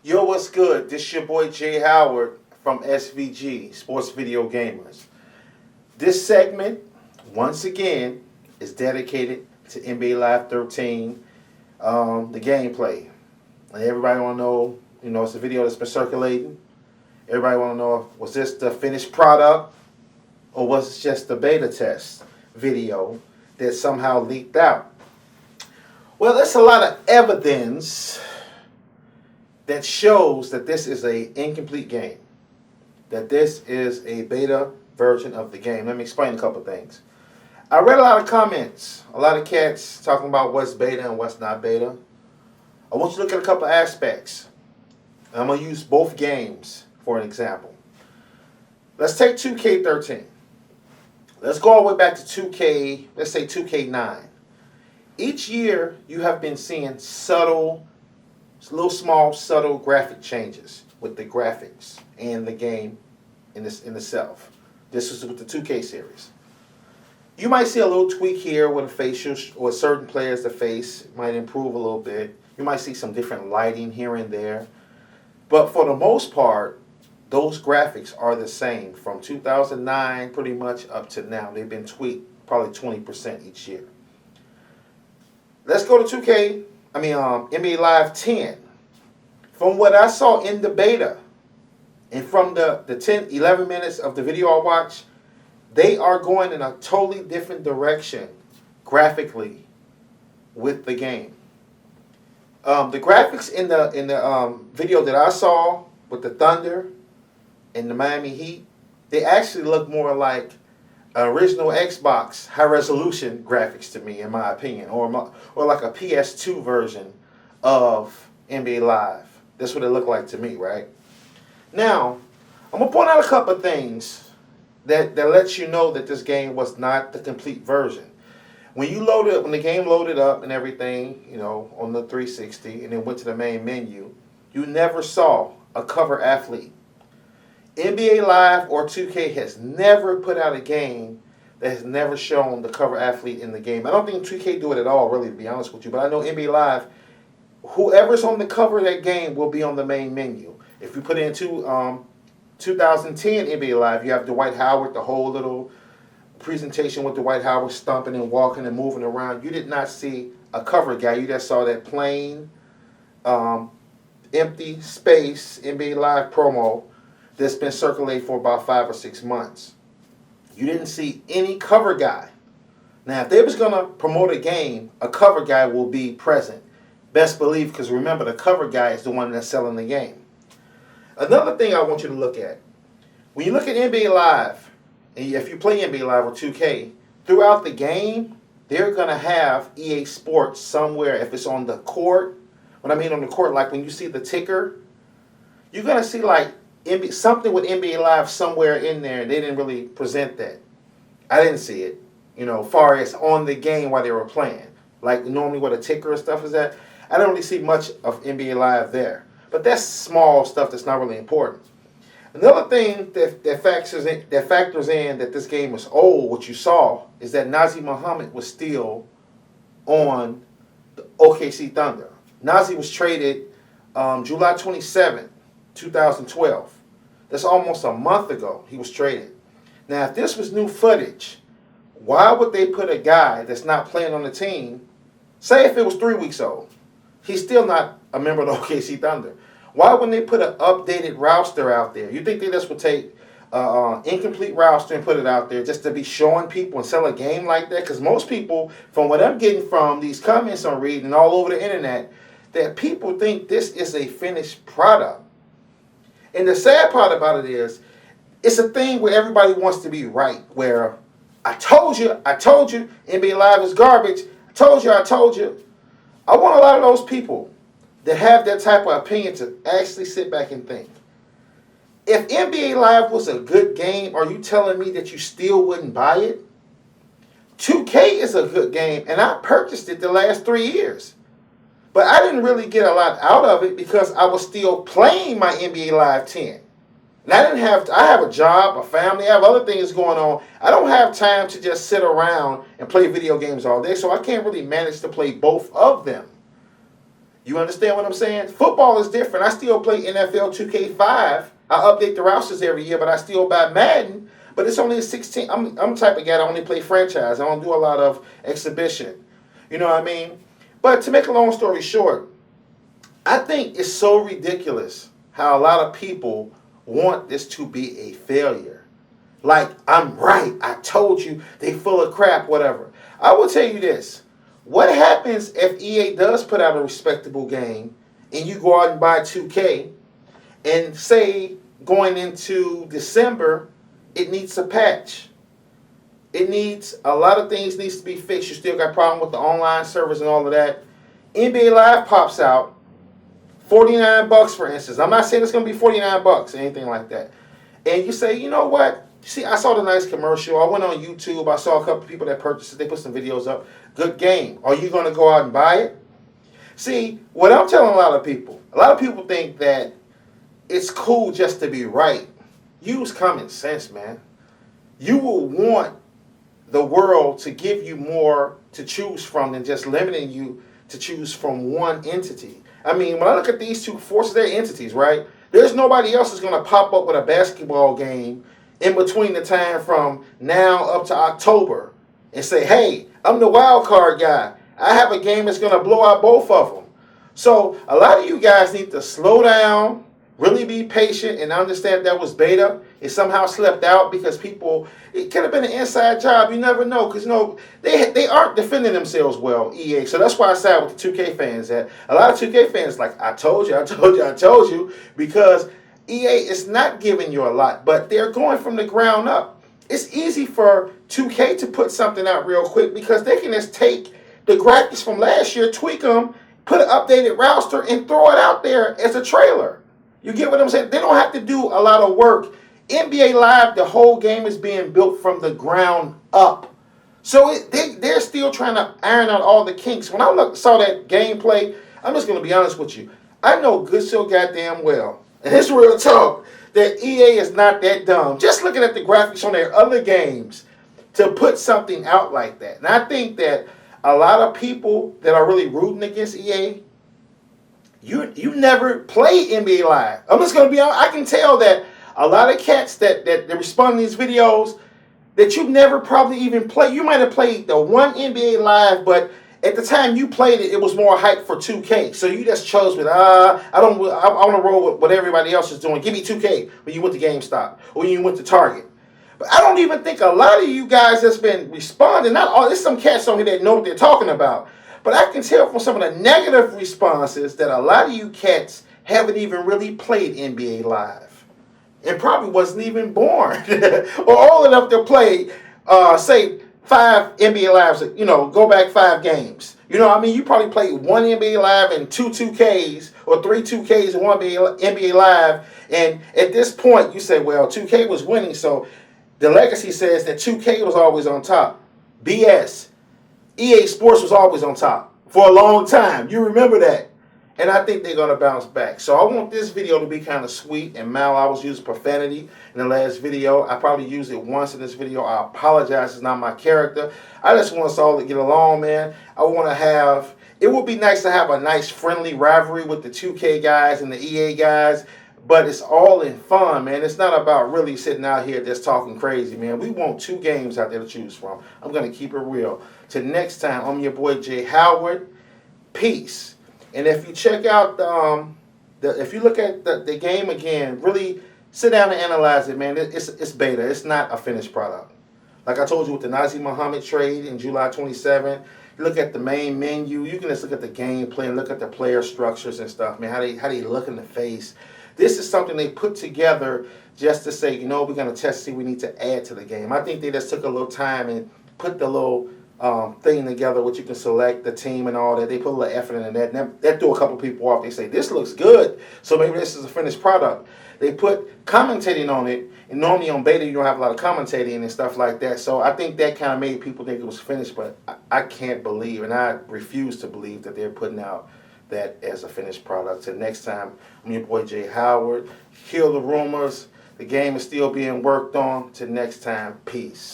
Yo, what's good? This your boy Jay Howard from S.V.G, Sports Video Gamers. This segment, once again, is dedicated to NBA Live 13, the gameplay. And everybody want to know, it's a video that's been circulating. Everybody want to know, was this the finished product or was it just the beta test video that somehow leaked out? Well, there's a lot of evidence that shows that this is an incomplete game, that this is a beta version of the game. Let me explain a couple things. I read a lot of comments, a lot of cats talking about what's beta and what's not beta. I want you to look at a couple aspects. I'm going to use both games for an example. Let's take 2K13. Let's go all the way back to 2K, let's say 2K9. Each year, you have been seeing little small subtle graphic changes with the graphics and the game in itself. This is with the 2K series. You might see a little tweak here with a facial or certain players, the face might improve a little bit. You might see some different lighting here and there. But for the most part, those graphics are the same from 2009 pretty much up to now. They've been tweaked probably 20% each year. Let's go to NBA Live 10. From what I saw in the beta and from the 11 minutes of the video I watched, they are going in a totally different direction graphically with the game. The graphics in the video that I saw with the Thunder and the Miami Heat, they actually look more like original Xbox high resolution graphics to me, in my opinion, or like a PS2 version of NBA Live. That's what it looked like to me, right? Now, I'm gonna point out a couple of things that lets you know that this game was not the complete version. When the game loaded up and everything, on the 360, and then went to the main menu, you never saw a cover athlete. NBA Live or 2K has never put out a game that has never shown the cover athlete in the game. I don't think 2K do it at all, really, to be honest with you. But I know NBA Live, whoever's on the cover of that game will be on the main menu. If you put into 2010 NBA Live, you have Dwight Howard, the whole little presentation with Dwight Howard stomping and walking and moving around. You did not see a cover guy. You just saw that plain, empty space NBA Live promo that's been circulating for about 5 or 6 months. You didn't see any cover guy. Now, if they was going to promote a game, a cover guy will be present. Best believe, because remember, the cover guy is the one that's selling the game. Another thing I want you to look at, when you look at NBA Live, and if you play NBA Live or 2K, throughout the game, they're going to have EA Sports somewhere. If it's on the court, what I mean on the court, like when you see the ticker, you're going to see like something with NBA Live somewhere in there. They didn't really present that. I didn't see it, far as on the game while they were playing. Like normally where the ticker and stuff is at. I don't really see much of NBA Live there. But that's small stuff that's not really important. Another thing that factors in that this game is old, what you saw, is that Nazi Muhammad was still on the OKC Thunder. Nazi was traded July 27, 2012. That's almost a month ago he was traded. Now, if this was new footage, why would they put a guy that's not playing on the team, say if it was 3 weeks old, he's still not a member of the OKC Thunder. Why wouldn't they put an updated roster out there? You think they just would take incomplete roster and put it out there just to be showing people and sell a game like that? Because most people, from what I'm getting from these comments I'm reading all over the internet, that people think this is a finished product. And the sad part about it is, it's a thing where everybody wants to be right, where I told you, NBA Live is garbage, I told you. I want a lot of those people that have that type of opinion to actually sit back and think. If NBA Live was a good game, are you telling me that you still wouldn't buy it? 2K is a good game, and I purchased it the last 3 years. But I didn't really get a lot out of it because I was still playing my NBA Live 10. And I have a job, a family, I have other things going on. I don't have time to just sit around and play video games all day, so I can't really manage to play both of them. You understand what I'm saying? Football is different. I still play NFL 2K5. I update the rosters every year, but I still buy Madden. But it's only a 16. I'm the type of guy that only play franchise. I don't do a lot of exhibition. You know what I mean? But to make a long story short, I think it's so ridiculous how a lot of people want this to be a failure. Like, I'm right. I told you they full of crap, whatever. I will tell you this. What happens if EA does put out a respectable game and you go out and buy 2K and say going into December it needs a patch? It needs a lot of things needs to be fixed. You still got problem with the online servers and all of that. NBA Live pops out, $49 for instance. I'm not saying it's going to be $49 or anything like that. And you say, you know what? See, I saw the nice commercial. I went on YouTube. I saw a couple people that purchased it. They put some videos up. Good game. Are you going to go out and buy it? See, what I'm telling a lot of people think that it's cool just to be right. Use common sense, man. You will want the world to give you more to choose from than just limiting you to choose from one entity. I mean, when I look at these two forces, they're entities, right? There's nobody else that's going to pop up with a basketball game in between the time from now up to October and say, hey, I'm the wild card guy. I have a game that's going to blow out both of them. So a lot of you guys need to slow down, really be patient, and understand that was beta. It somehow slipped out because people, it could have been an inside job. You never know because, they aren't defending themselves well, EA. So that's why I side with the 2K fans. That a lot of 2K fans like, I told you, because EA is not giving you a lot, but they're going from the ground up. It's easy for 2K to put something out real quick because they can just take the graphics from last year, tweak them, put an updated roster, and throw it out there as a trailer. You get what I'm saying? They don't have to do a lot of work. NBA Live, the whole game is being built from the ground up. So they're still trying to iron out all the kinks. When I saw that gameplay, I'm just going to be honest with you. I know good so goddamn well, and it's real talk, that EA is not that dumb. Just looking at the graphics on their other games to put something out like that. And I think that a lot of people that are really rooting against EA, you never play NBA Live. I'm just going to be honest. I can tell that a lot of cats that respond to these videos that you never probably even played. You might have played the one NBA Live, but at the time you played it, it was more hype for 2K. So you just chose with, I want to roll with what everybody else is doing. Give me 2K when you went to GameStop or when you went to Target. But I don't even think a lot of you guys that's been responding, not all, there's some cats on here that know what they're talking about. But I can tell from some of the negative responses that a lot of you cats haven't even really played NBA Live. And probably wasn't even born or old enough to play, say, 5 NBA Lives, go back 5 games. You know what I mean? You probably played 1 NBA Live and 2 2Ks or 3 2Ks and 1 NBA Live. And at this point, you say, well, 2K was winning, so the legacy says that 2K was always on top. BS. EA Sports was always on top for a long time. You remember that. And I think they're going to bounce back. So I want this video to be kind of sweet and mild. I was using profanity in the last video. I probably used it once in this video. I apologize. It's not my character. I just want us all to get along, man. I want to have, it would be nice to have a nice friendly rivalry with the 2K guys and the EA guys. But it's all in fun, man. It's not about really sitting out here just talking crazy, man. We want 2 games out there to choose from. I'm going to keep it real. Till next time, I'm your boy Jay Howard. Peace. And if you check out if you look at the game again, really sit down and analyze it, man. It's beta. It's not a finished product. Like I told you with the Nazi Muhammad trade in July 27, you look at the main menu. You can just look at the gameplay and look at the player structures and stuff, man. How they look in the face. This is something they put together just to say, we're going to test, see we need to add to the game. I think they just took a little time and put the little thing together, which you can select the team and all that. They put a little effort into that. And that threw a couple people off. They say, this looks good, so maybe this is a finished product. They put commentating on it, and normally on beta you don't have a lot of commentating and stuff like that. So I think that kind of made people think it was finished, but I can't believe, and I refuse to believe that they're putting out that as a finished product. Till next time, I'm your boy Jay Howard. Kill the rumors. The game is still being worked on. Till next time, peace.